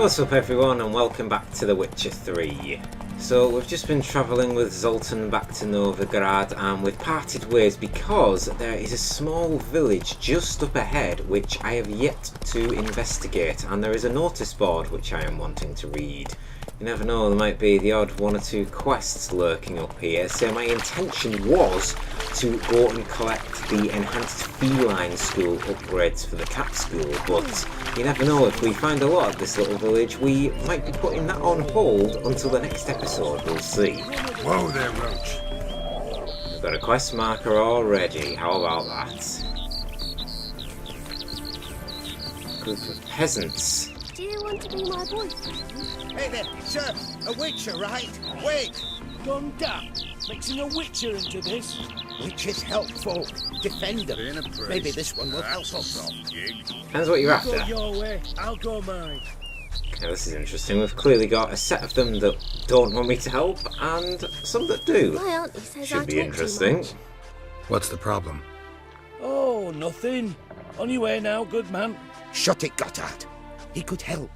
What's up everyone and welcome back to The Witcher 3. So we've just been travelling with Zoltan back to Novigrad and we've parted ways because there is a small village just up ahead which I have yet to investigate, and there is a notice board which I am wanting to read. You never know, there might be the odd one or two quests lurking up here, so my intention was to go and collect the enhanced feline school upgrades for the cat school, but you never know, if we find a lot of this little village, we might be putting that on hold until the next episode, we'll see. Whoa there, Roach. We've got a quest marker already, how about that? Group of peasants. Do you want to be my boyfriend? Hey there, sir, a witcher, right? Wait! Done that. Mixing a witcher into this. Witch is helpful. Defender. Being a priest. Maybe this one will help That's a us. soft gig. Depends what you're Go after. your way, I'll go mine. Okay, this is interesting. We've clearly got a set of them that don't want me to help, and some that do. My auntie says I Should be talk interesting. too much. What's the problem? Oh, nothing. On your way now, good man. Shut it, Gotthard. He could help.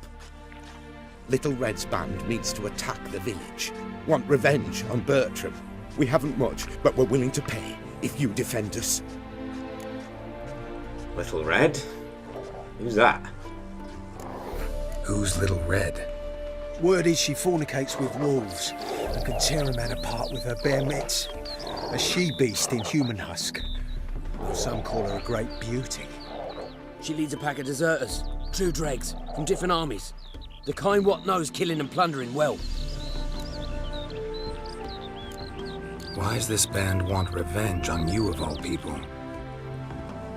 Little Red's band needs to attack the village. Want revenge on Bertram. We haven't much, but we're willing to pay if you defend us. Little Red? Who's that? Who's Little Red? Word is she fornicates with wolves and can tear a man apart with her bare mitts. A she-beast in human husk. Or some call her a great beauty. She leads a pack of deserters, true dregs, from different armies. The kind what knows killing and plundering well. Why does this band want revenge on you of all people?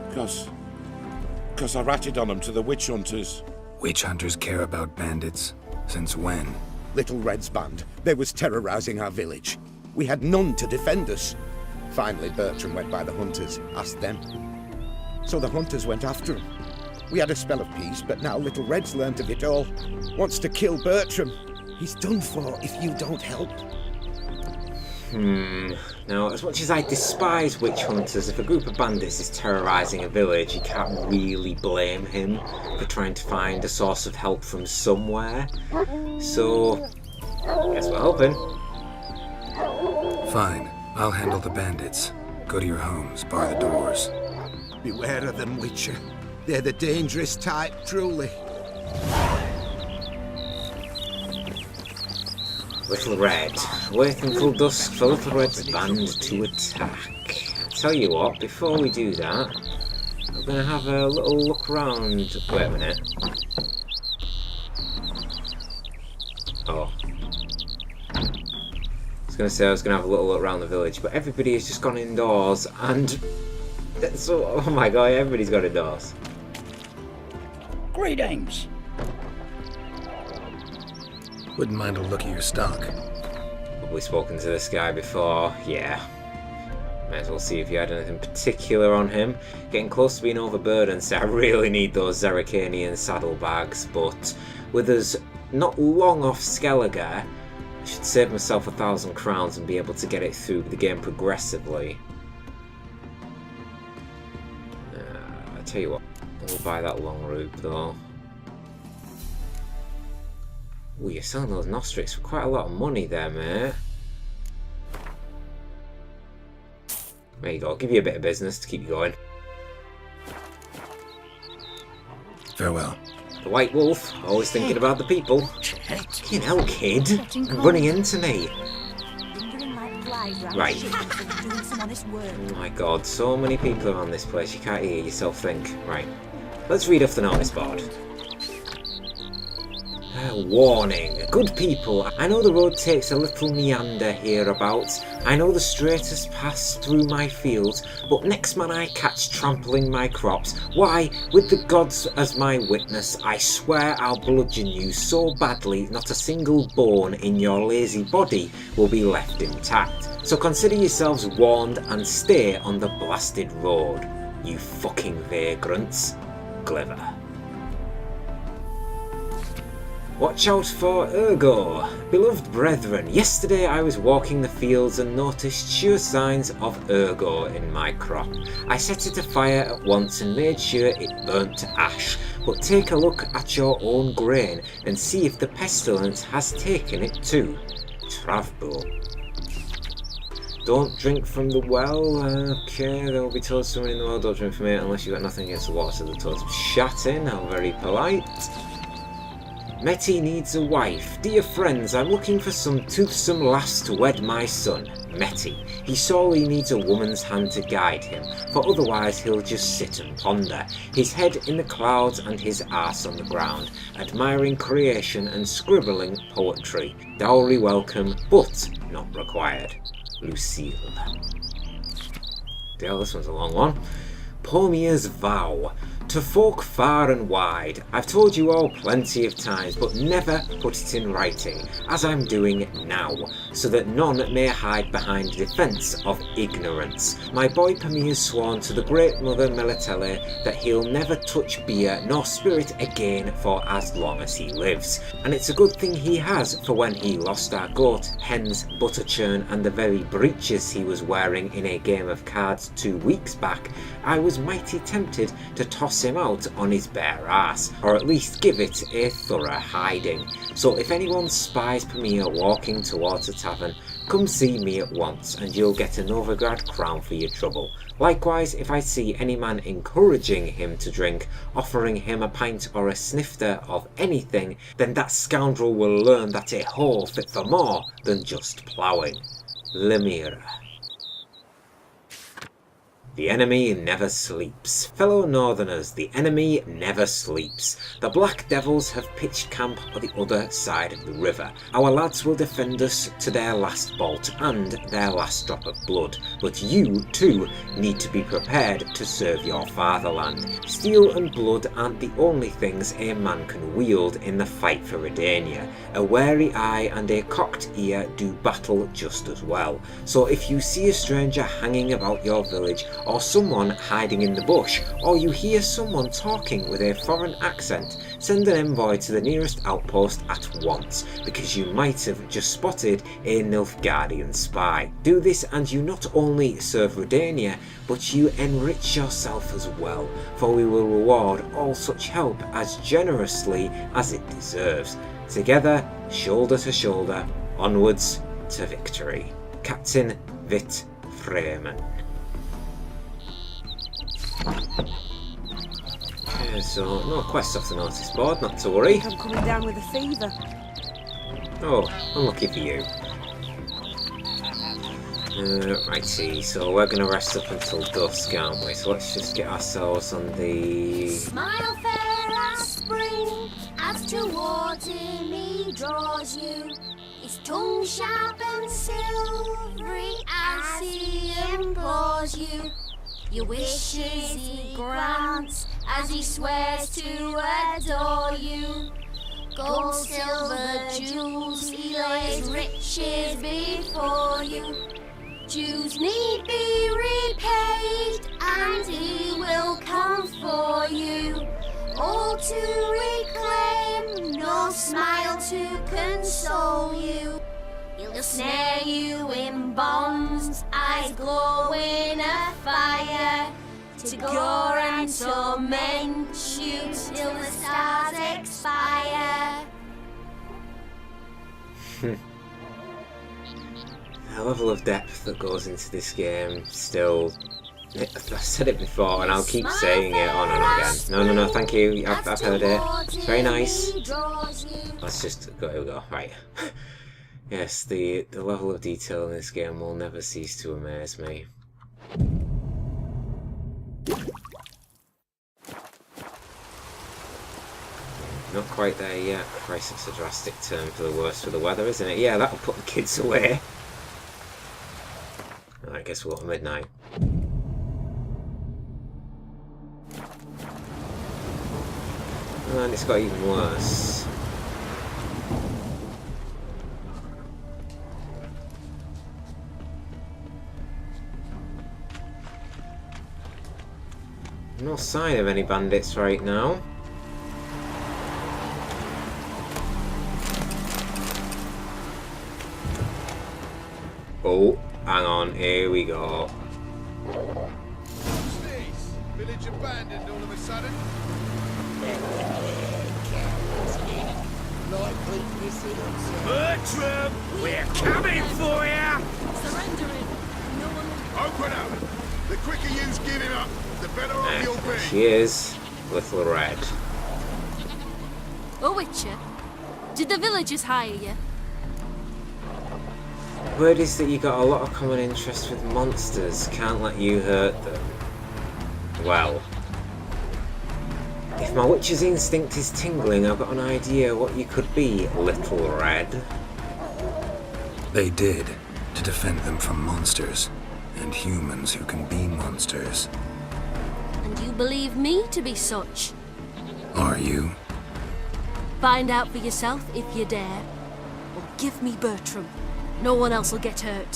Because I ratted on them to the witch hunters. Witch hunters care about bandits? Since when? Little Red's band, they was terrorizing our village. We had none to defend us. Finally, Bertram went by the hunters, asked them. So the hunters went after him. We had a spell of peace, but now Little Red's learnt of it all. Wants to kill Bertram. He's done for if you don't help. Now, as much as I despise witch hunters, if a group of bandits is terrorising a village, you can't really blame him for trying to find a source of help from somewhere. So, I guess we're helping. Fine, I'll handle the bandits. Go to your homes, bar the doors. Beware of them, Witcher. They're the dangerous type, truly. Little Red. Wait until dusk for Little Red's band to attack. Tell you what, before we do that, we're going to have a little look around. Wait a minute. Oh. I was going to say I was going to have a little look around the village, but everybody has just gone indoors, and... So, oh my god, everybody's gone indoors. Greetings. Wouldn't mind a look at your stock. Probably spoken to this guy before, yeah. Might as well see if you had anything particular on him. Getting close to being overburdened, so I really need those Zerrikanian saddlebags, but with us not long off Skellige, I should save myself 1,000 crowns and be able to get it through the game progressively. I tell you what, we'll buy that long route though. Ooh, you're selling those nostrix for quite a lot of money there, mate. There you go, I'll give you a bit of business to keep you going. Farewell. The White Wolf, always thinking about the people. Fucking hell, kid. You're running into me. Right. Oh my god, so many people around this place, you can't hear yourself think. Right, let's read off the notice board. Warning. Good people, I know the road takes a little meander hereabouts. I know the straightest pass through my fields, but next man I catch trampling my crops, why, with the gods as my witness, I swear I'll bludgeon you so badly not a single bone in your lazy body will be left intact. So consider yourselves warned and stay on the blasted road, you fucking vagrants. Gliver. Watch out for Ergo. Beloved brethren, yesterday I was walking the fields and noticed sure signs of Ergo in my crop. I set it afire at once and made sure it burnt to ash. But take a look at your own grain and see if the pestilence has taken it too. Travbo. Don't drink from the well. Okay, they will be told someone in the well, don't drink from it unless you've got nothing against the water. The toast of shatting, how very polite. Metty needs a wife. Dear friends, I'm looking for some toothsome lass to wed my son, Metty. He sorely needs a woman's hand to guide him, for otherwise he'll just sit and ponder, his head in the clouds and his arse on the ground, admiring creation and scribbling poetry. Dowry welcome, but not required. Lucille. Dale, this one's a long one. Pomir's vow. To folk far and wide, I've told you all plenty of times, but never put it in writing, as I'm doing now, so that none may hide behind defence of ignorance. My boy Pamir's sworn to the great mother Melitele that he'll never touch beer nor spirit again for as long as he lives. And it's a good thing he has, for when he lost our goat, hens, butter churn and the very breeches he was wearing in a game of cards 2 weeks back, I was mighty tempted to toss him out on his bare ass, or at least give it a thorough hiding. So if anyone spies Pamir walking towards a tavern, come see me at once and you'll get a Novigrad crown for your trouble. Likewise, if I see any man encouraging him to drink, offering him a pint or a snifter of anything, then that scoundrel will learn that a hoe fit for more than just ploughing. Lemira. The enemy never sleeps. Fellow Northerners, the enemy never sleeps. The Black Devils have pitched camp on the other side of the river. Our lads will defend us to their last bolt and their last drop of blood. But you, too, need to be prepared to serve your fatherland. Steel and blood aren't the only things a man can wield in the fight for Redania. A wary eye and a cocked ear do battle just as well. So if you see a stranger hanging about your village, or someone hiding in the bush, or you hear someone talking with a foreign accent, send an envoy to the nearest outpost at once, because you might have just spotted a Nilfgaardian spy. Do this and you not only serve Redania, but you enrich yourself as well, for we will reward all such help as generously as it deserves. Together, shoulder to shoulder, onwards to victory. Captain Vit Freeman. Okay, so no quest off the notice board, not to worry. I'm coming down with a fever. Oh, unlucky for you. Righty, so we're going to rest up until dusk, aren't we? So let's just get ourselves on the... Smile fair as spring, as towards him he draws you. His tongue sharp and silvery as he implores you. Your wishes he grants as he swears to adore you. Gold, silver, jewels, he lays riches before you. Dues need be repaid, and he will come for you. All to reclaim, no smile to console you. He'll snare you in bonds, eyes glow in a fire, to gore and torment you till the stars expire. The level of depth that goes into this game still... I've said it before and I'll keep saying it on and on again. No, thank you. I've heard it. It's very nice. Let's just go. Right. Yes, the level of detail in this game will never cease to amaze me. Not quite there yet. Christ, that's a drastic turn for the worse for the weather, isn't it? Yeah, that'll put the kids away. I guess we'll go midnight. And it's got even worse. No sign of any bandits right now. Oh, hang on, here we go. Village abandoned all of a sudden. Bertram, we're coming for you! Surrendering. No one Open up. The quicker yous give him up, the better off you'll There be. she is, Little Red. Oh, Witcher. Did the villagers hire you? Word is that you got a lot of common interest with monsters. Can't let you hurt them. Well, if my witch's instinct is tingling, I've got an idea what you could be, Little Red. They did, to defend them from monsters, and humans who can be monsters. And you believe me to be such? Are you? Find out for yourself if you dare. Or give me Bertram. No one else will get hurt.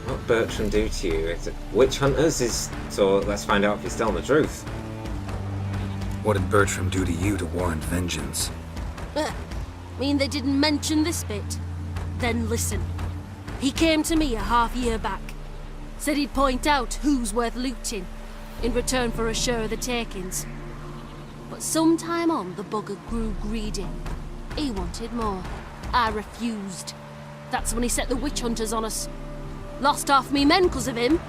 What Bertram do to you? It's witch hunters is so. Let's find out if he's telling the truth. What did Bertram do to you to warrant vengeance? Mean they didn't mention this bit? Then listen. He came to me a half-year back. Said he'd point out who's worth looting, in return for a share of the takings. But sometime on, the bugger grew greedy. He wanted more. I refused. That's when he set the witch hunters on us. Lost half me men 'cause of him.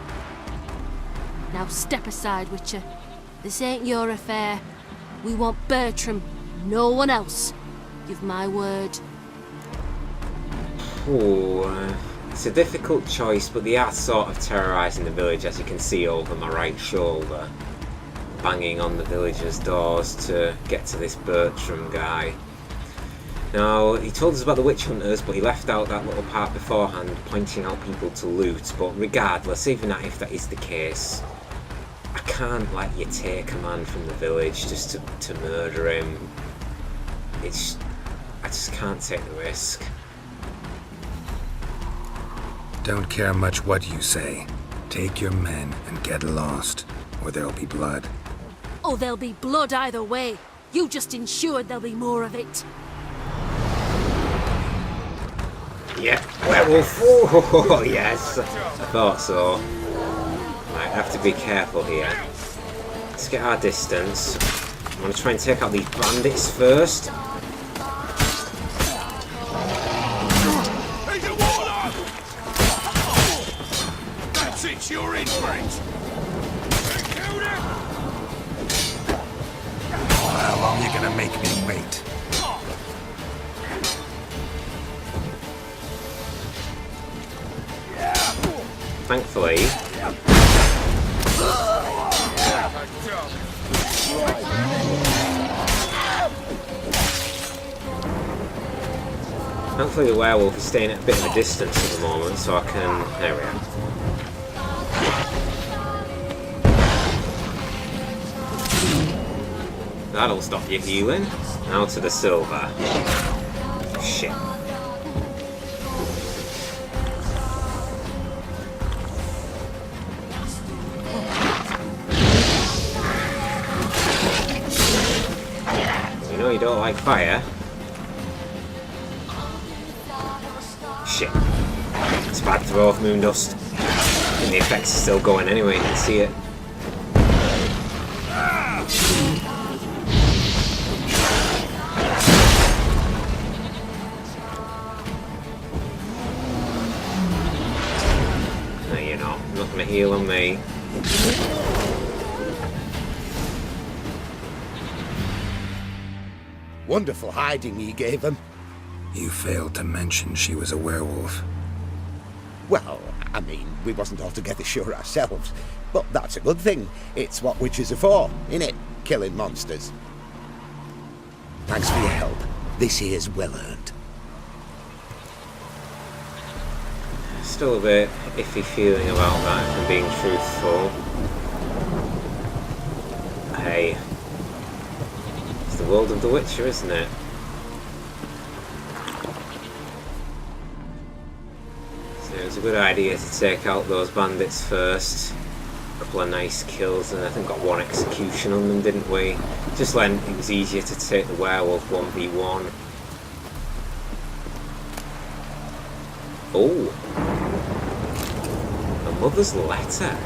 Now step aside, Witcher. This ain't your affair. We want Bertram, no one else. Give my word. Ooh, it's a difficult choice, but they are sort of terrorising the village, as you can see over my right shoulder. Banging on the villagers' doors to get to this Bertram guy. Now, he told us about the witch hunters, but he left out that little part beforehand, pointing out people to loot. But regardless, even if that is the case, I can't let you take a man from the village just to murder him. I just can't take the risk. Don't care much what you say. Take your men and get lost, or there'll be blood. Oh, there'll be blood either way. You just ensured there'll be more of it. Yeah, werewolf. Oh, yes. I thought so. Might have to be careful here. Let's get our distance. I'm going to try and take out these bandits first. He's a warlock! That's it, you're in for it. Killed him! How long you gonna make me wait? Thankfully, the werewolf is staying at a bit of a distance at the moment, so I can. There we are. That'll stop you healing. Now to the silver. Shit. You know you don't like fire. Shit. It's bad to throw off moon dust. And the effects are still going anyway, you can see it. No, you're not. Not gonna heal on me. Wonderful hiding ye gave them. You failed to mention she was a werewolf. Well, I mean, we wasn't altogether sure ourselves. But that's a good thing. It's what witches are for, innit? Killing monsters. Thanks for your help. This here's well earned. Still a bit iffy feeling about that, if I'm being truthful. Hey. It's the world of the Witcher, isn't it? So it was a good idea to take out those bandits first. A couple of nice kills, and I think got one execution on them, didn't we? Just when it was easier to take the werewolf 1v1. Oh. A mother's letter.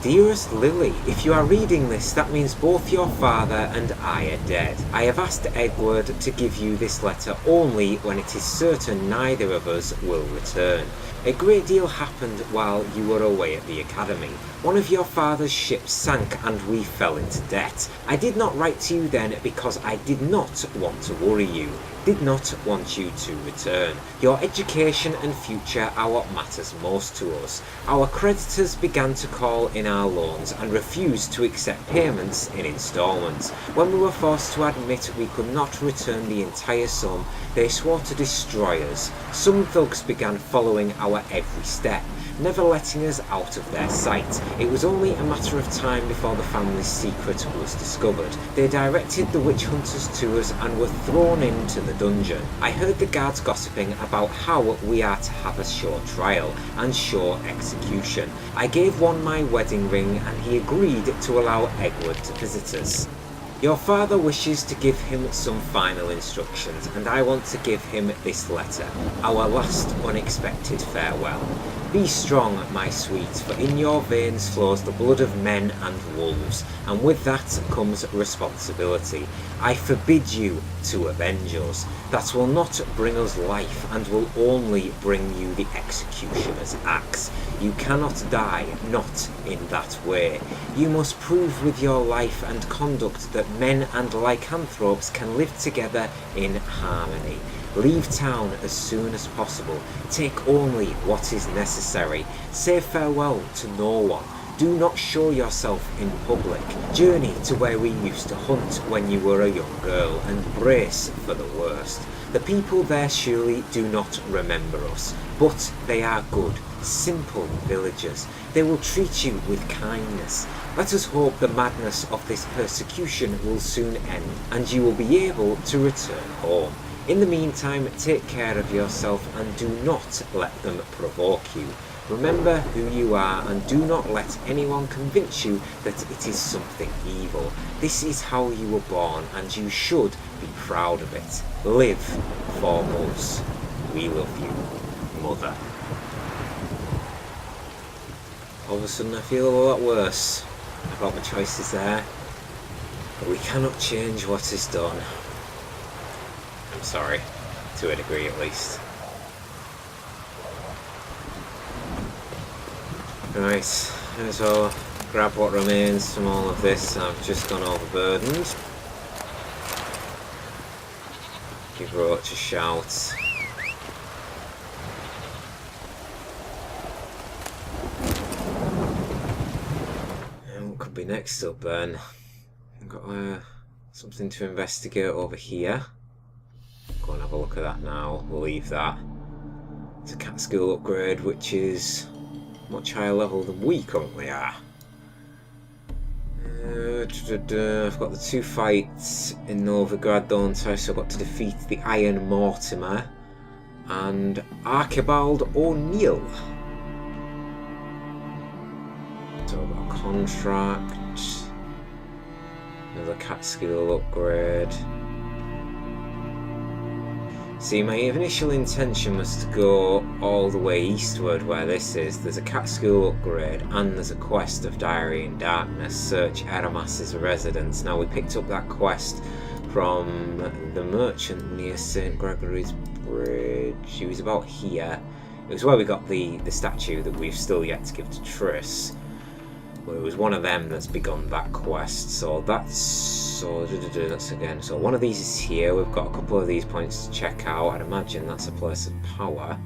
Dearest Lily, if you are reading this, that means both your father and I are dead. I have asked Edward to give you this letter only when it is certain neither of us will return. A great deal happened while you were away at the academy. One of your father's ships sank and we fell into debt. I did not write to you then because I did not want to worry you, did not want you to return. Your education and future are what matters most to us. Our creditors began to call in our loans and refused to accept payments in instalments. When we were forced to admit we could not return the entire sum, they swore to destroy us. Some thugs began following our every step, never letting us out of their sight. It was only a matter of time before the family's secret was discovered. They directed the witch hunters to us and were thrown into the dungeon. I heard the guards gossiping about how we are to have a short trial and short execution. I gave one my wedding ring and he agreed to allow Edward to visit us. Your father wishes to give him some final instructions, and I want to give him this letter, our last unexpected farewell. Be strong, my sweet, for in your veins flows the blood of men and wolves, and with that comes responsibility. I forbid you to avenge us. That will not bring us life, and will only bring you the executioner's axe. You cannot die, not in that way. You must prove with your life and conduct that men and lycanthropes can live together in harmony. Leave town as soon as possible. Take only what is necessary. Say farewell to no one. Do not show yourself in public. Journey to where we used to hunt when you were a young girl and brace for the worst. The people there surely do not remember us, but they are good, simple villagers. They will treat you with kindness. Let us hope the madness of this persecution will soon end and you will be able to return home. In the meantime, take care of yourself and do not let them provoke you. Remember who you are and do not let anyone convince you that it is something evil. This is how you were born and you should be proud of it. Live for us. We love you, Mother. All of a sudden I feel a lot worse about my choices there. But we cannot change what is done. I'm sorry, to a degree at least. Right, may as well grab what remains from all of this. I've just gone overburdened. Give Roach a shout. And what could be next up then? I've got something to investigate over here. Go and have a look at that now. We'll leave that. It's a cat school upgrade, which is much higher level than we currently are. I've got the two fights in Novigrad, don't I? So I've got to defeat the Iron Mortimer and Archibald O'Neill. So I've got a contract. Another cat skill upgrade. See, my initial intention was to go all the way eastward where this is. There's a cat school upgrade and there's a quest of Diary in Darkness. Search Aramas's residence. Now, we picked up that quest from the merchant near St. Gregory's Bridge. He was about here. It was where we got the statue that we've still yet to give to Triss. But it was one of them that's begun that quest. So that's again. So one of these is here. We've got a couple of these points to check out. I'd imagine that's a place of power.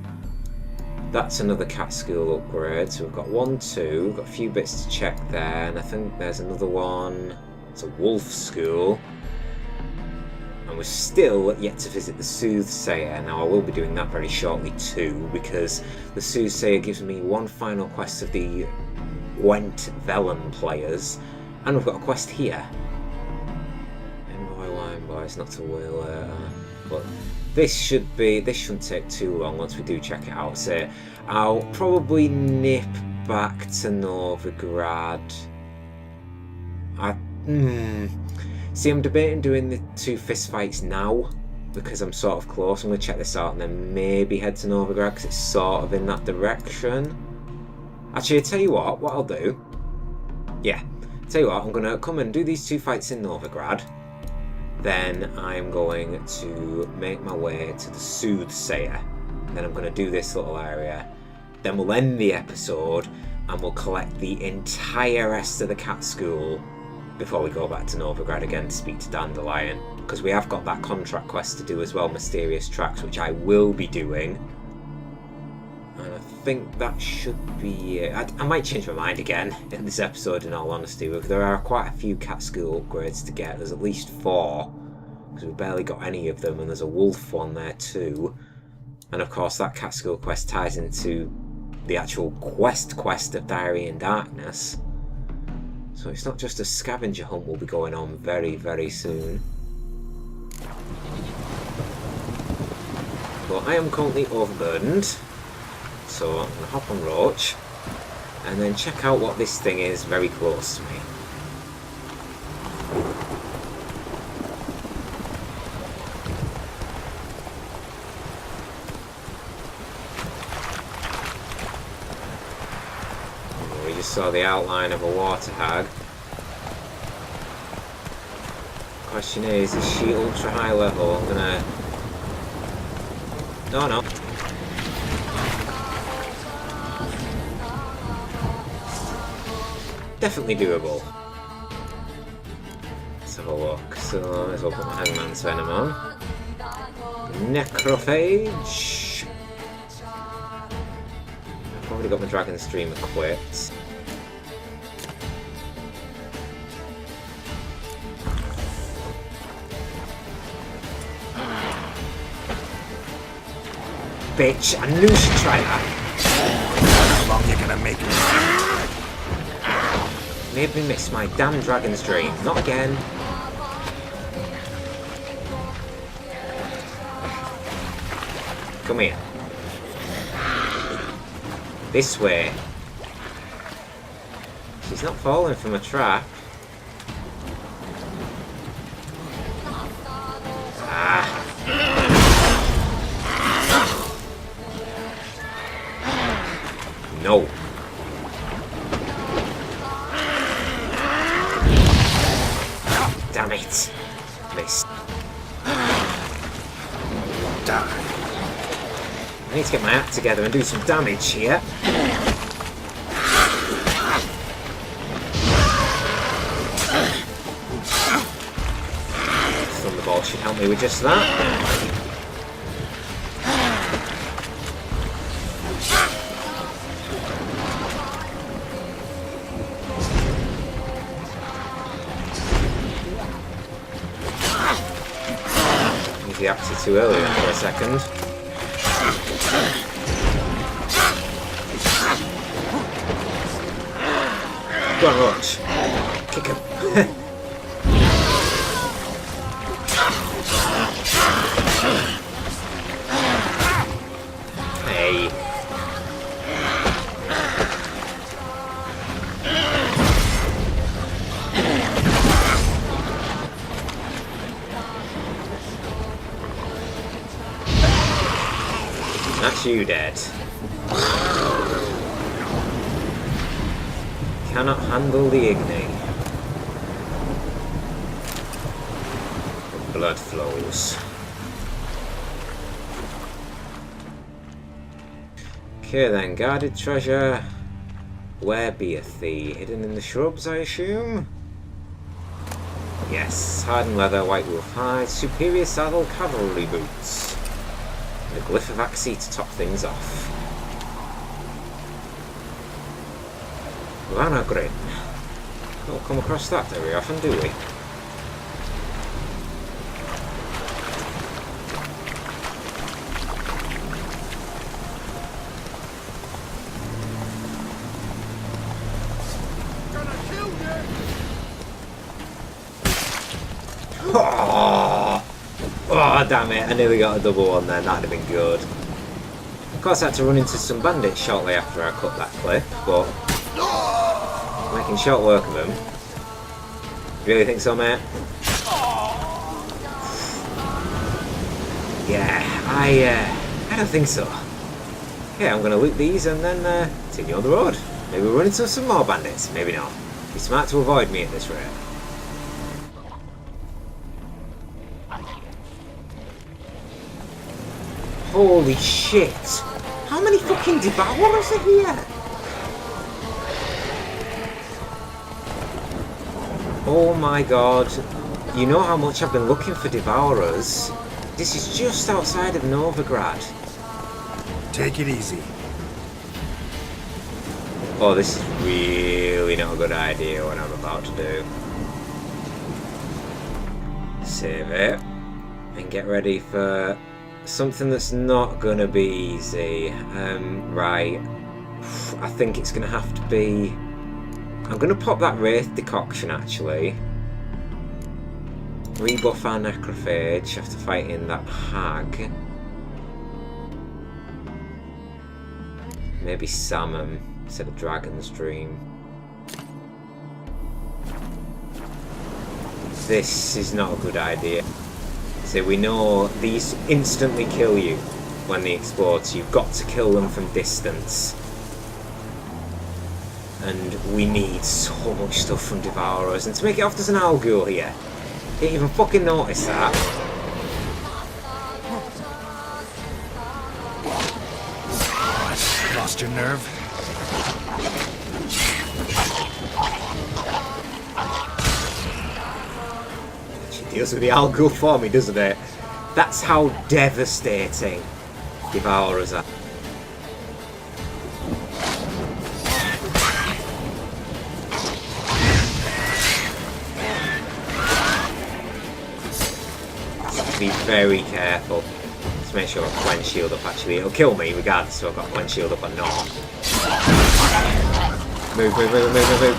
That's another cat school upgrade. So we've got 1, 2. We've got a few bits to check there, and I think there's another one. It's a wolf school. And we're still yet to visit the Soothsayer. Now, I will be doing that very shortly too, because the Soothsayer gives me one final quest of the Gwent Velen players, and we've got a quest here. Boys, not to wheel later, but this shouldn't take too long once we do check it out. So I'll probably nip back to Novigrad. See, I'm debating doing the 2 fist fights now, because I'm sort of close. I'm going to check this out and then maybe head to Novigrad because it's sort of in that direction. Actually, I tell you what I'll do. Yeah, tell you what, I'm going to come and do these 2 fights in Novigrad. Then I'm going to make my way to the Soothsayer. And then I'm going to do this little area. Then we'll end the episode and we'll collect the entire rest of the cat school before we go back to Novigrad again to speak to Dandelion. Because we have got that contract quest to do as well, Mysterious Tracks, which I will be doing. And I think that should be it. I might change my mind again in this episode, in all honesty. There are quite a few cat school upgrades to get. There's at least 4. Because we've barely got any of them. And there's a wolf one there too. And of course that cat school quest ties into the actual quest of Diary in Darkness. So it's not just a scavenger hunt will be going on very, very soon. But I am currently overburdened, so I'm going to hop on Roach and then check out what this thing is very close to me. We just saw the outline of a water hag. Question is she ultra high level? I'm gonna... No. Definitely doable. Let's have a look. So, I might as well put my Hangman's Venom on. Necrophage. I've already got my Dragon Stream equipped. Bitch, I knew she'd try that. How long you gonna make me? Made me miss my damn Dragon's Dream. Not again. Come here. This way. She's not falling from a trap. Ah. No. Damn it. Missed. Die. I need to get my act together and do some damage here. Thunderball should help me with just that. The acted too early then for a second. Go on, Roach. Kick him. Hey. That's you dead. Cannot handle the Igni. Blood flows. Okay then, guarded treasure. Where beeth thee? Hidden in the shrubs, I assume? Yes, hardened leather, white wolf hide, superior saddle, cavalry boots. The glyph of Axie to top things off. Lanagrin. Don't come across that very often, do we? Oh, damn it, I nearly got a double one then, that'd have been good. Of course I had to run into some bandits shortly after I cut that cliff, but making short work of them. You really think so, mate? Yeah, I don't think so. Okay, I'm gonna loot these and then continue on the road. Maybe we'll run into some more bandits, maybe not. Be smart to avoid me at this rate. Holy shit! How many fucking devourers are here? Oh my god. You know how much I've been looking for devourers. This is just outside of Novigrad. Take it easy. Oh, this is really not a good idea what I'm about to do. Save it. And get ready for something that's not gonna be easy. Right. I think it's gonna have to be... I'm gonna pop that Wraith decoction actually. Rebuff our necrophage after fighting that hag. Maybe salmon instead of dragon's dream. This is not a good idea. So we know these instantly kill you when they explode, so you've got to kill them from distance. And we need so much stuff from Devourers. And to make it off, there's an owl ghoul here. Didn't even fucking notice that. Lost your nerve? She deals with the owl ghoul for me, doesn't it? That's how devastating Devourers are. Be very careful. Let's make sure I've got Cleanse Shield up actually. It'll kill me regardless if I've got Cleanse Shield up or not. Move, move, move, move, move, move.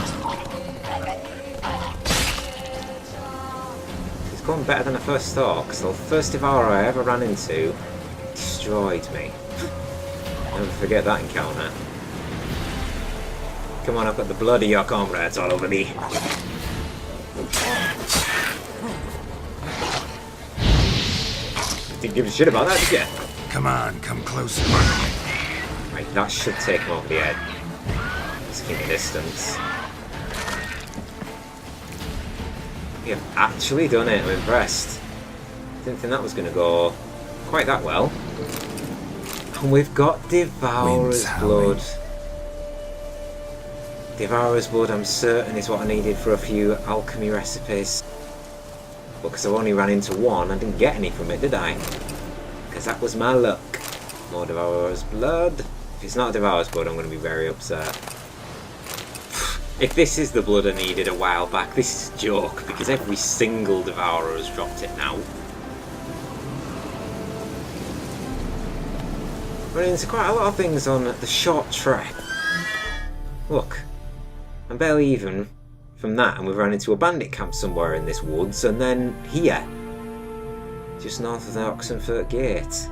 It's gone better than I first thought, because the first Devourer I ever ran into destroyed me. Never forget that encounter. Come on, I've got the blood of your comrades all over me. Didn't give a shit about that, did you? Come on, come closer. Right, that should take him over the head. Let's keep a distance. We have actually done it, I'm impressed. Didn't think that was going to go quite that well. And we've got Devourer's blood. Devourer's blood, I'm certain, is what I needed for a few alchemy recipes. Because I've only ran into one, I didn't get any from it, did I? Because that was my luck. More Devourer's blood. If it's not Devourer's blood, I'm going to be very upset. If this is the blood I needed a while back, this is a joke, because every single Devourer has dropped it now. Running into quite a lot of things on the short trek. Look, I'm barely even from that, and we've run into a bandit camp somewhere in this woods, and then here, just north of the Oxenfurt Gate.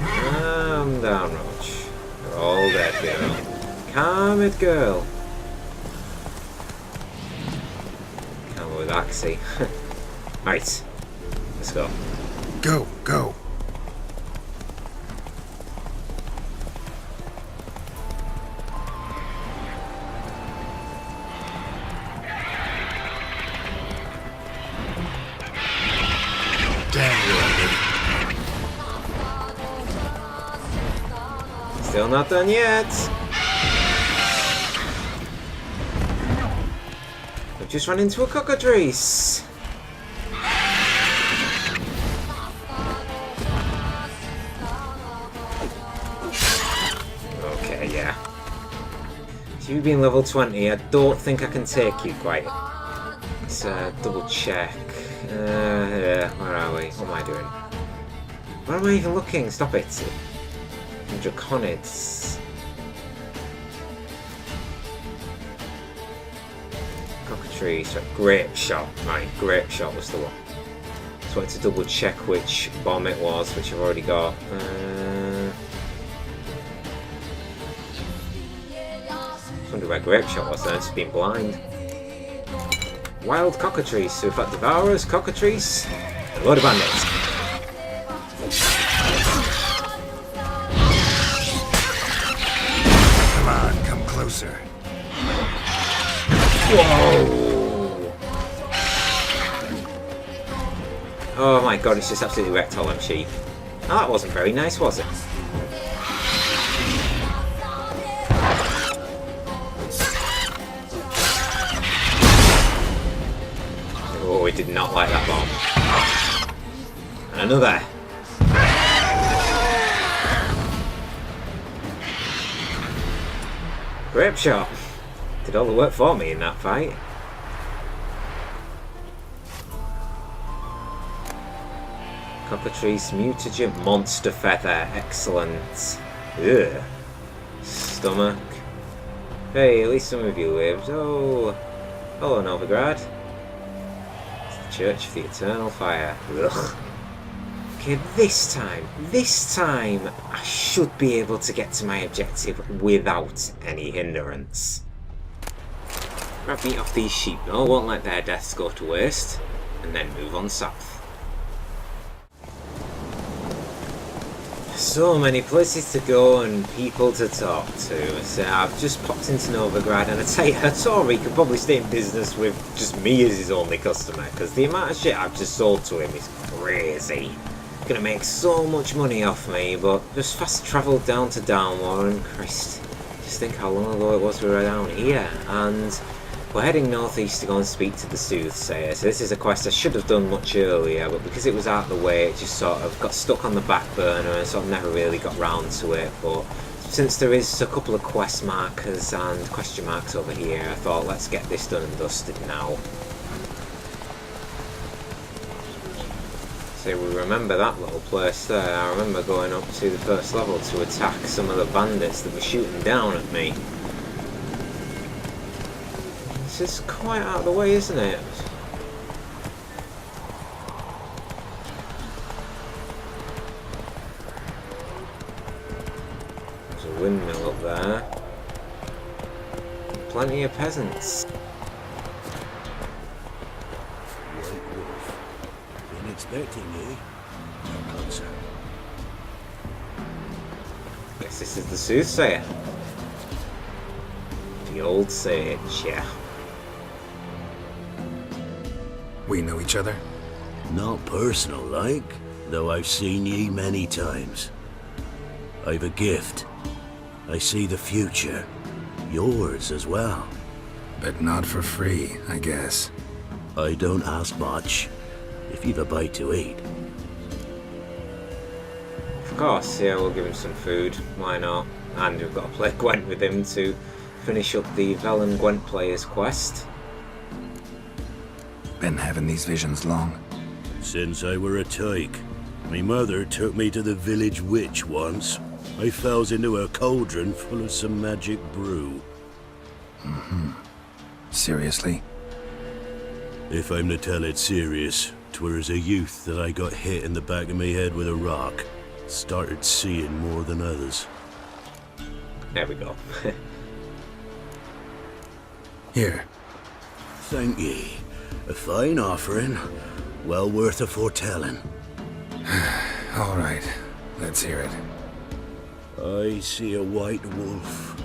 Calm down, Roach. You're all dead, girl. Calm it, girl. Calm with Axie. Right, let's go. Go, go. Still not done yet. I've just run into a cockatrice. Okay, yeah. So you being level 20, I don't think I can take you quite. Let's double check. Yeah, where are we? What am I doing? Where am I even looking? Stop it. Draconids. Cockatrice. Grape shot. Right, grape shot was the one. Just wanted to double check which bomb it was, which I've already got. Just wonder where grape shot was then. It's been blind. wild cockatrice, so we've got devourers, cockatrice, and a load of bandits. Come on, come closer. Whoa! Oh my god, it's just absolutely wrecked all them sheep. Oh, that wasn't very nice, was it? Oh, we did not like that bomb. And another. Grape shot. Did all the work for me in that fight. Cockatrice, mutagen, monster feather, excellent. Ugh. Stomach. Hey, at least some of you lived. Oh, hello Novigrad. It's the Church of the Eternal Fire. Ugh. Okay, this time, I should be able to get to my objective without any hindrance. Grab meat off these sheep, though, won't let their deaths go to waste, and then move on south. So many places to go and people to talk to. So I've just popped into Novigrad, and I tell you, Hattori could probably stay in business with just me as his only customer, because the amount of shit I've just sold to him is crazy. Gonna make so much money off me, but just fast travelled down to Downwar, and Christ, just think how long ago it was we were down here, and we're heading northeast to go and speak to the Soothsayer. So this is a quest I should have done much earlier, but because it was out of the way, it just sort of got stuck on the back burner and sort of never really got round to it. But since there is a couple of quest markers and question marks over here, I thought let's get this done and dusted now. So we remember that little place there. I remember going up to the first level to attack some of the bandits that were shooting down at me. This is quite out of the way, isn't it? There's a windmill up there. Plenty of peasants. Expecting you. No concern. Guess this is the Soothsayer. The old sage, yeah. We know each other? Not personal like, though I've seen ye many times. I've a gift. I see the future. Yours as well. But not for free, I guess. I don't ask much. If you've a bite to eat. Of course, yeah, we'll give him some food. Why not? And we've got to play Gwent with him to finish up the Vel and Gwent players quest. Been having these visions long? Since I were a tyke. My mother took me to the village witch once. I fells into a cauldron full of some magic brew. Seriously? If I'm to tell it serious, 'twere as a youth that I got hit in the back of my head with a rock. Started seeing more than others. There we go. Here. Thank ye. A fine offering. Well worth a foretelling. All right. Let's hear it. I see a white wolf.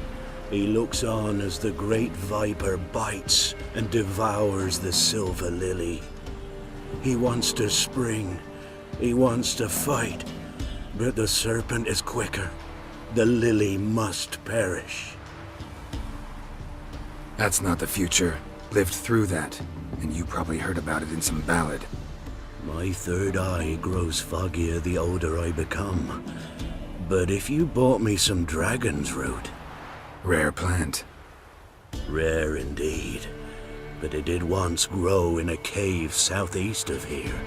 He looks on as the great viper bites and devours the silver lily. He wants to spring. He wants to fight. But the serpent is quicker. The lily must perish. That's not the future. Lived through that, and you probably heard about it in some ballad. My third eye grows foggier the older I become. But if you bought me some dragon's root... Rare plant. Rare indeed. But it did once grow in a cave southeast of here.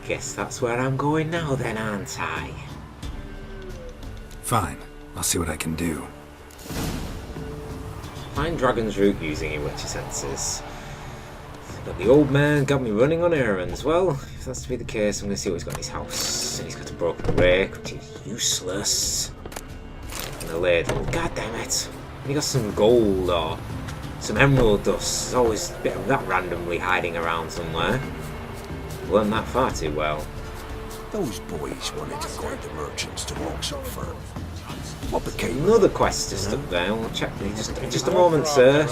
Guess that's where I'm going now then, aren't I? Fine. I'll see what I can do. Find Dragon's Root using your witcher senses. But the old man got me running on errands. Well, if that's to be the case, I'm going to see what he's got in his house. And he's got a broken rake, which is useless. And a ladle. God damn it. And he got some gold or Some emerald dust. There's always a bit of that randomly hiding around somewhere. Weren't that far too well. Those boys wanted to guide the merchants to Oxford firm. What became of Another quest just up there. We'll check just a moment, sir.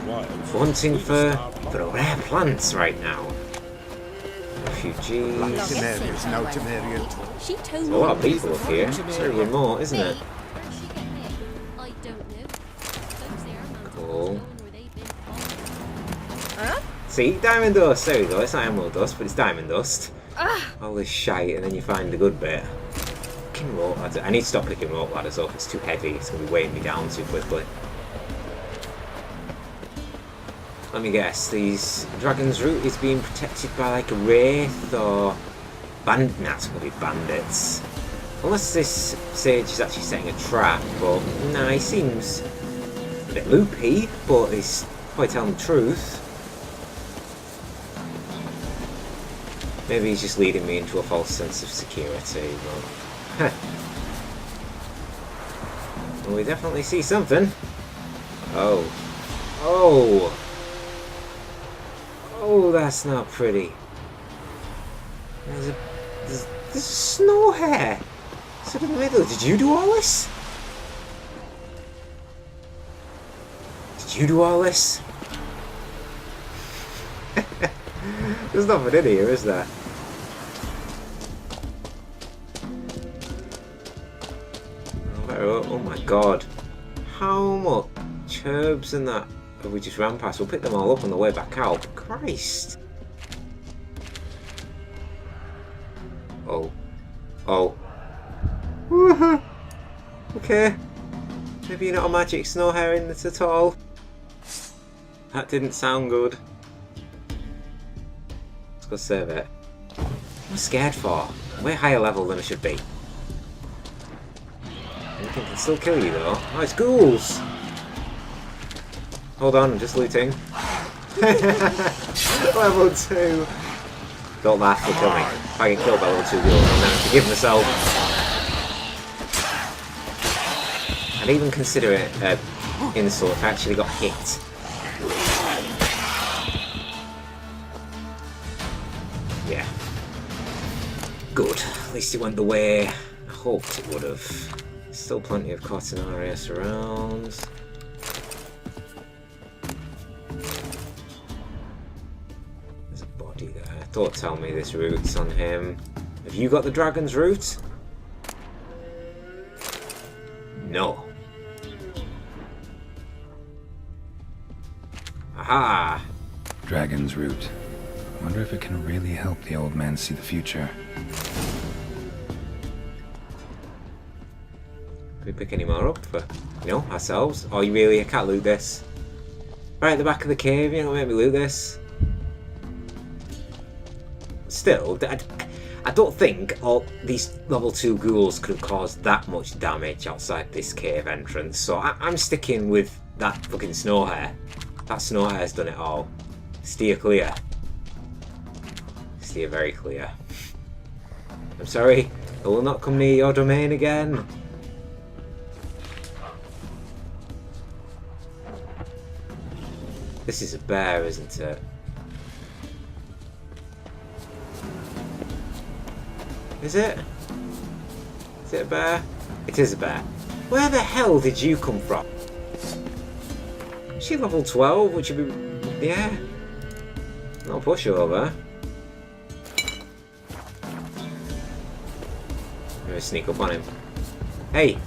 We're hunting for rare plants right now. Refugees. Temeria's no Temeria. She told There's me a lot of people up here. It's very remote, isn't it? I don't know. Cool. See, diamond dust. There we go. It's not emerald dust, but it's diamond dust. All this shite, and then you find the good bit. Fucking rope ladders. I need to stop picking rope ladders up. It's too heavy. It's going to be weighing me down too quickly. Let me guess. These Dragon's Root is being protected by like a wraith or nah, it's going to be bandits. Unless this sage is actually setting a trap, but nah, he seems a bit loopy, but he's probably telling the truth. Maybe he's just leading me into a false sense of security, but... Well, we definitely see something. Oh. Oh! Oh, that's not pretty. There's a snow hare! Sort of in the middle. Did you do all this? Did you do all this? There's nothing in here, is there? Oh my god. How much herbs and that have we just ran past? We'll pick them all up on the way back out. Christ. Oh. Oh. Woohoo. Okay. Maybe you're not a magic snow hare in this at all. That didn't sound good. Let's go save it. What am I scared for? I'm way higher level than I should be. Anything can still kill you though. Oh, it's ghouls! Hold on, I'm just looting. Level 2! Don't laugh, they'll kill me. If I get killed by level 2 ghouls, I'm going to forgive myself. I'd even consider it an insult if I actually got hit. Yeah. Good. At least it went the way I hoped it would have. Still plenty of Cortinarius around. There's a body there. Don't tell me this root's on him. Have you got the Dragon's Root? No. Aha! Dragon's Root. Wonder if it can really help the old man see the future. Can we pick any more up for, you know, ourselves? Oh, you really? I can't loot this. Right at the back of the cave, you're not gonna make me loot this. Still, I don't think all these level 2 ghouls could have caused that much damage outside this cave entrance, so I'm sticking with that fucking snow hare. That snow hare's done it all. Steer clear. Steer very clear. I'm sorry, I will not come near your domain again. This is a bear, isn't it? Is it? Is it a bear? It is a bear. Where the hell did you come from? Is she level 12? Would you be... Yeah. Not a pushover. Maybe sneak up on him. Hey!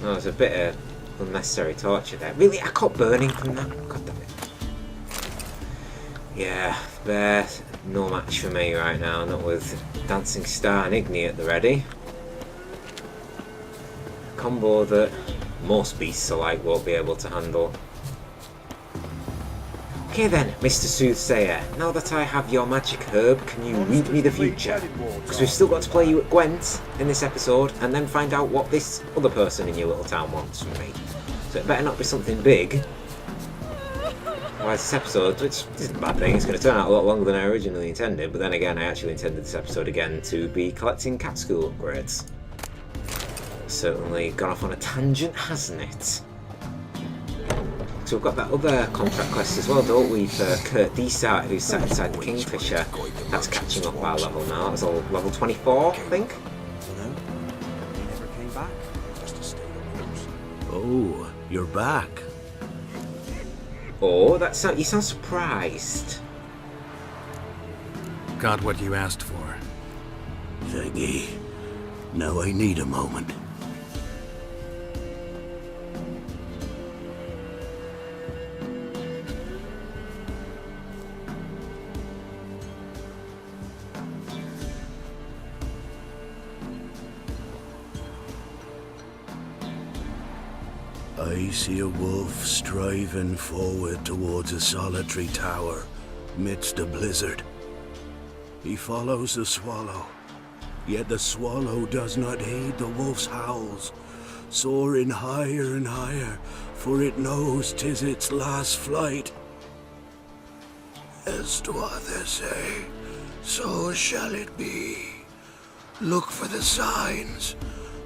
Oh, there's a bit of unnecessary torture there. Really? I caught burning from that? God damn it. Yeah, bear, no match for me right now, not with Dancing Star and Igni at the ready. A combo that most beasts alike won't be able to handle. Okay then, Mr. Soothsayer, now that I have your magic herb, can you read me the future? Because we've still got to play you at Gwent in this episode, and then find out what this other person in your little town wants from me. So it better not be something big. otherwise this episode, which isn't a bad thing, it's going to turn out a lot longer than I originally intended, but then again, I actually intended this episode again to be collecting cat school upgrades. Certainly gone off on a tangent, hasn't it? So we've got that other contract quest as well, don't we, for Kurt Desart, who's sat inside the Kingfisher. That's catching up our level now. It's all level 24, I think. He never came back. Just to stay on Oh, you're back. Oh, you sound surprised. Got what you asked for. Raggy, now I need a moment. I see a wolf striving forward towards a solitary tower midst a blizzard. He follows the swallow, yet the swallow does not heed the wolf's howls, soaring higher and higher, for it knows 'tis its last flight. As to others say, so shall it be. Look for the signs.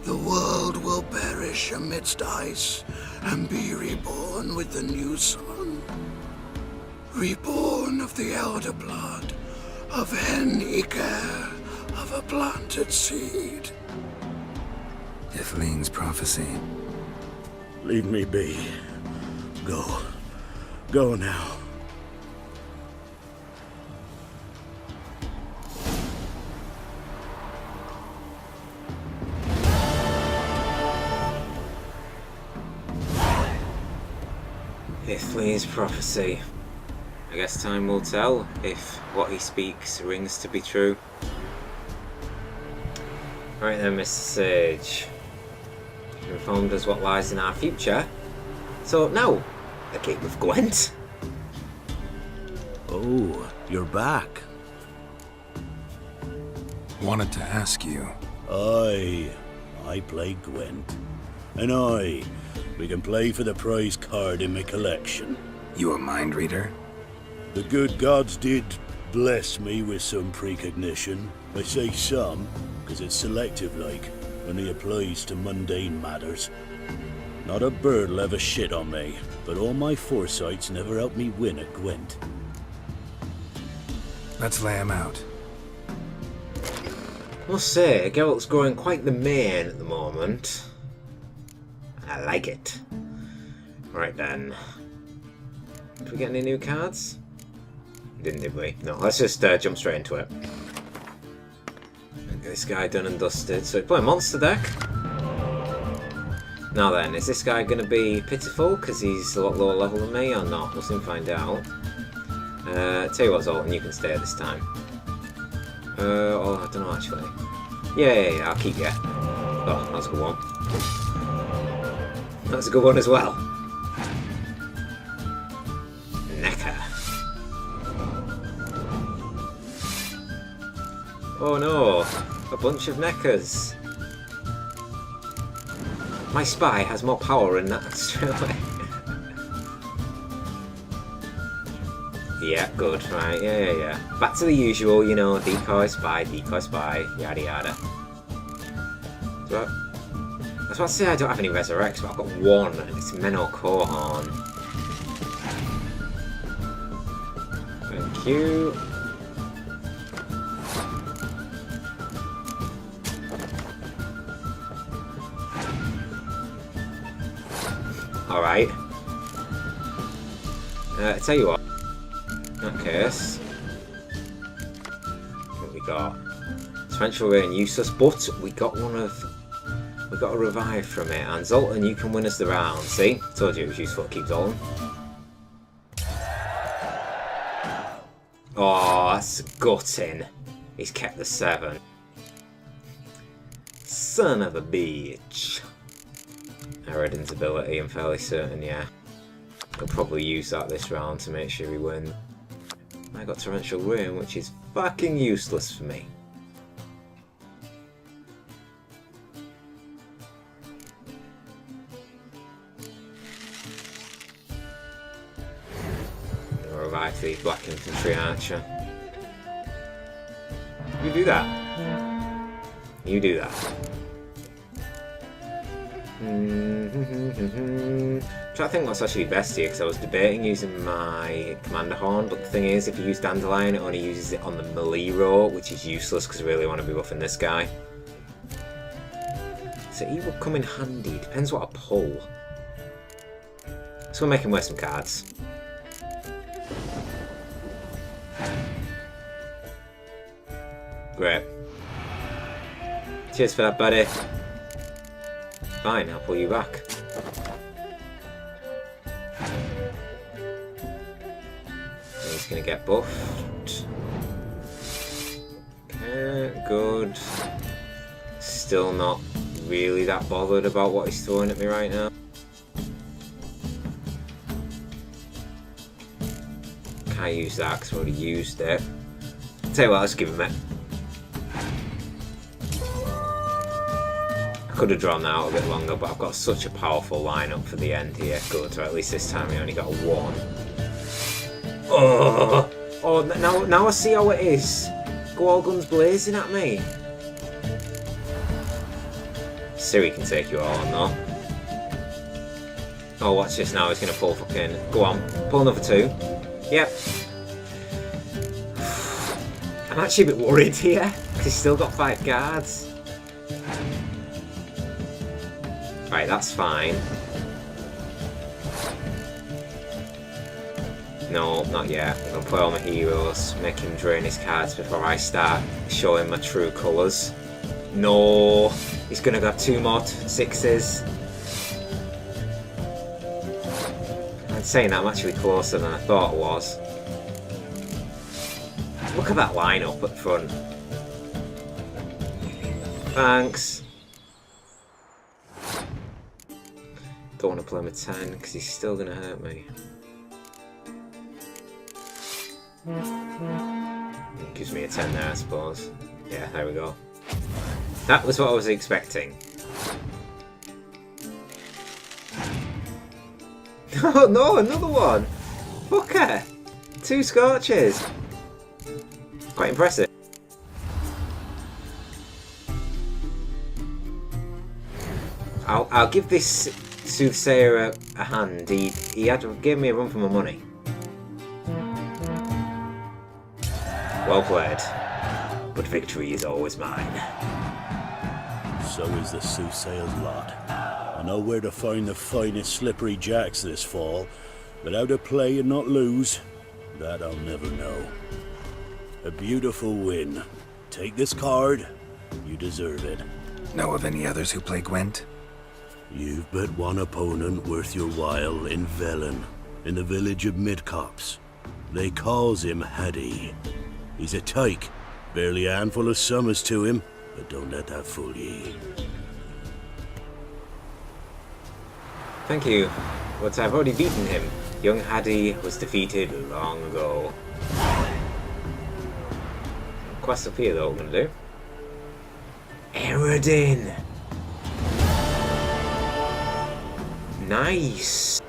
The world will perish amidst ice and be reborn with the new sun. Reborn of the elder blood, of Hen-Iker, of a planted seed. Ithlinne's prophecy. Leave me be. Go. Go now. Ithlinne's prophecy. I guess time will tell if what he speaks rings to be true. Right then, Mr. Sage. You informed us what lies in our future. So now, a game of Gwent. Oh, you're back. Wanted to ask you. I play Gwent. And we can play for the prize card in my collection. You a mind reader? The good gods did bless me with some precognition. I say some, because it's selective like, only applies to mundane matters. Not a bird'll ever shit on me, but all my foresight's never helped me win at Gwent. Let's lay him out. I must say, Geralt's growing quite the mane at the moment. I like it. Right then. Did we get any new cards? Didn't, did we? No, let's just jump straight into it. Get this guy done and dusted. So we play a monster deck. Now then, is this guy going to be pitiful because he's a lot lower level than me or not? We'll soon find out. Tell you what, Zoltan, you can stay this time. Oh, I don't know actually. Yeah, I'll keep you. Oh, that's a good one. That's a good one as well. Necker. Oh no, a bunch of Neckers. My spy has more power in that straight away. Yeah, good, right, yeah. Back to the usual, you know, decoy, spy, yada yada. So, I was about to say I don't have any resurrects, but I've got one, and it's Menor Corhorn. Thank you. Alright. Tell you what. In that case, what we got? Torrential Rain useless, but we got a revive from it, and Zoltan, you can win us the round. See? Told you it was useful to keep Zoltan. Oh, that's gutting. He's kept the 7. Son of a bitch. Eridan's ability, I'm fairly certain, yeah. I'll probably use that this round to make sure we win. I got Torrential Rain, which is fucking useless for me. fight for the Black Infantry Archer. You do that. You do that. Try to think what's actually best here, because I was debating using my Commander Horn, but the thing is, if you use Dandelion, it only uses it on the melee row, which is useless because I really want to be buffing this guy. So he will come in handy, depends what I pull. So we'll make him wear some cards. Great. Cheers for that, buddy. Fine, I'll pull you back. He's gonna get buffed. Okay, good. Still not really that bothered about what he's throwing at me right now. Can't use that because I already used it. Tell you what, let's give him it. Could have drawn that out a bit longer, but I've got such a powerful lineup for the end here. Good, or at least this time we only got a 1. Oh, now I see how it is. Go all guns blazing at me. Siri can take you all on though. Oh, watch this now. He's gonna pull fucking. Go on, pull another 2. Yep. I'm actually a bit worried here because he's still got 5 guards. Right, that's fine. No, not yet. I'm going to play all my heroes, make him drain his cards before I start showing my true colours. No! He's going to have 2 more 6s. I'm saying that I'm actually closer than I thought I was. Look at that lineup up front. Thanks. Don't want to play him a 10 because he's still going to hurt me. It gives me a 10 there, I suppose. Yeah, there we go. That was what I was expecting. Oh no, another one! Fucker! 2 scorches! Quite impressive. I'll give this Soothsayer a hand. He had to give me a run for my money. Well played. But victory is always mine. So is the Soothsayer's lot. I know where to find the finest slippery jacks this fall, but how to play and not lose, that I'll never know. A beautiful win. Take this card. You deserve it. Know of any others who play Gwent? You've but one opponent worth your while in Velen, in the village of Midcopse. They calls him Haddy. He's a tyke, barely a handful of summers to him, but don't let that fool ye. Thank you, but I've already beaten him. Young Haddy was defeated long ago. Quest up here though, what we're gonna do. Eredin! Nice!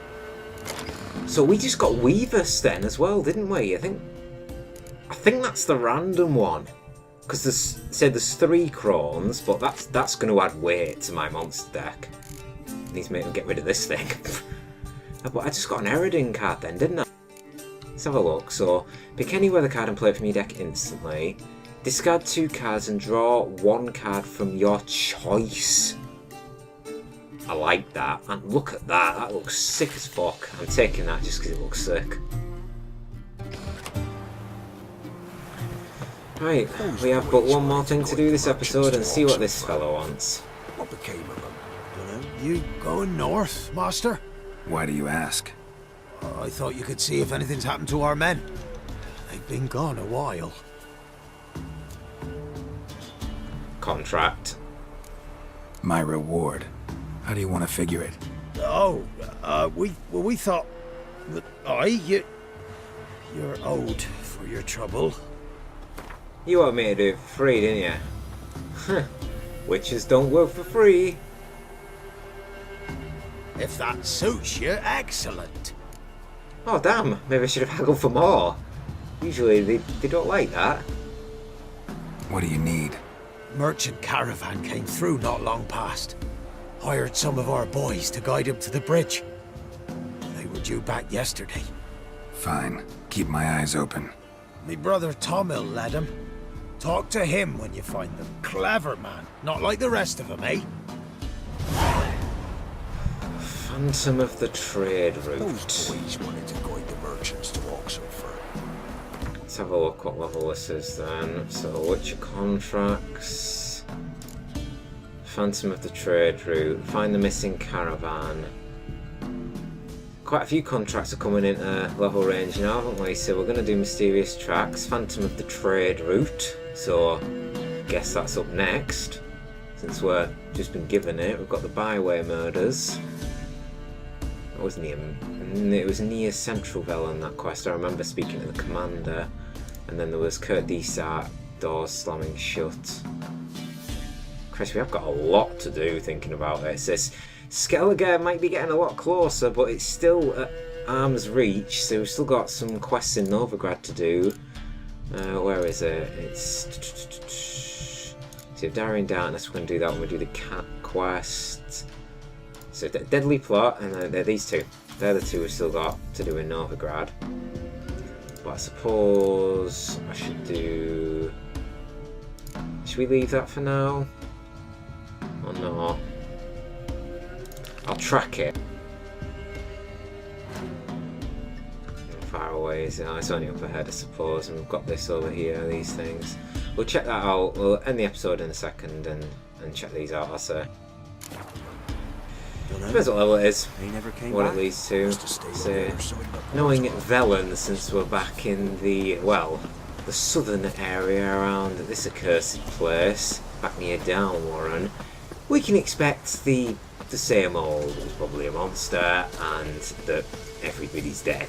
So we just got Weavers then as well, didn't we? I think that's the random one. Because there's 3 Crones, but that's going to add weight to my monster deck. Needs to make me get rid of this thing. But I just got an Eredin card then, didn't I? Let's have a look. So, pick any weather card and play it from your deck instantly. Discard 2 cards and draw 1 card from your choice. I like that. And look at that. That looks sick as fuck. I'm taking that just because it looks sick. Right, we have but one more thing to do this episode and see what this fellow wants. What became of them? Dunno. You going north, Master? Why do you ask? I thought you could see if anything's happened to our men. They've been gone a while. Contract. My reward. How do you want to figure it? Oh, we thought that you're owed for your trouble. You want me to do it for free, didn't you? Huh. Witches don't work for free. If that suits you, excellent. Oh damn, maybe I should have haggled for more. Usually they don't like that. What do you need? Merchant caravan came through not long past. Hired some of our boys to guide him to the bridge. They were due back yesterday. Fine. Keep my eyes open. Me brother Tom'll let him. Talk to him when you find them. Clever man, not like the rest of them, eh? Phantom of the Trade Route. Those boys wanted to guide the merchants to Oxford. Let's have a look what level this is then. So, Witcher contracts. Phantom of the Trade Route. Find the missing caravan. Quite a few contracts are coming into level range now, haven't we? So we're going to do Mysterious Tracks, Phantom of the Trade Route. So, guess that's up next. Since we're just been given it, we've got the Byway Murders. It was near Centralville on that quest. I remember speaking to the commander. And then there was Kurt Desart, doors slamming shut. Chris, we have got a lot to do thinking about this. This Skellige might be getting a lot closer, but it's still at arm's reach, so we've still got some quests in Novigrad to do. Where is it? It's... So Darien Darkness, we're going to do that when we do the cat quest. So Deadly Plot, and then these two. They're the two we've still got to do in Novigrad. But I suppose I should do... Should we leave that for now? Or not? I'll track it. How far away is it? Oh, it's only up ahead, I suppose, and we've got this over here, these things. We'll check that out. We'll end the episode in a second and check these out, I'll say. Depends what level it is, what it leads to. So, knowing Velen, since we're back in the, well, the southern area around this accursed place, back near Downwarren, we can expect the same old. There's probably a monster and that everybody's dead.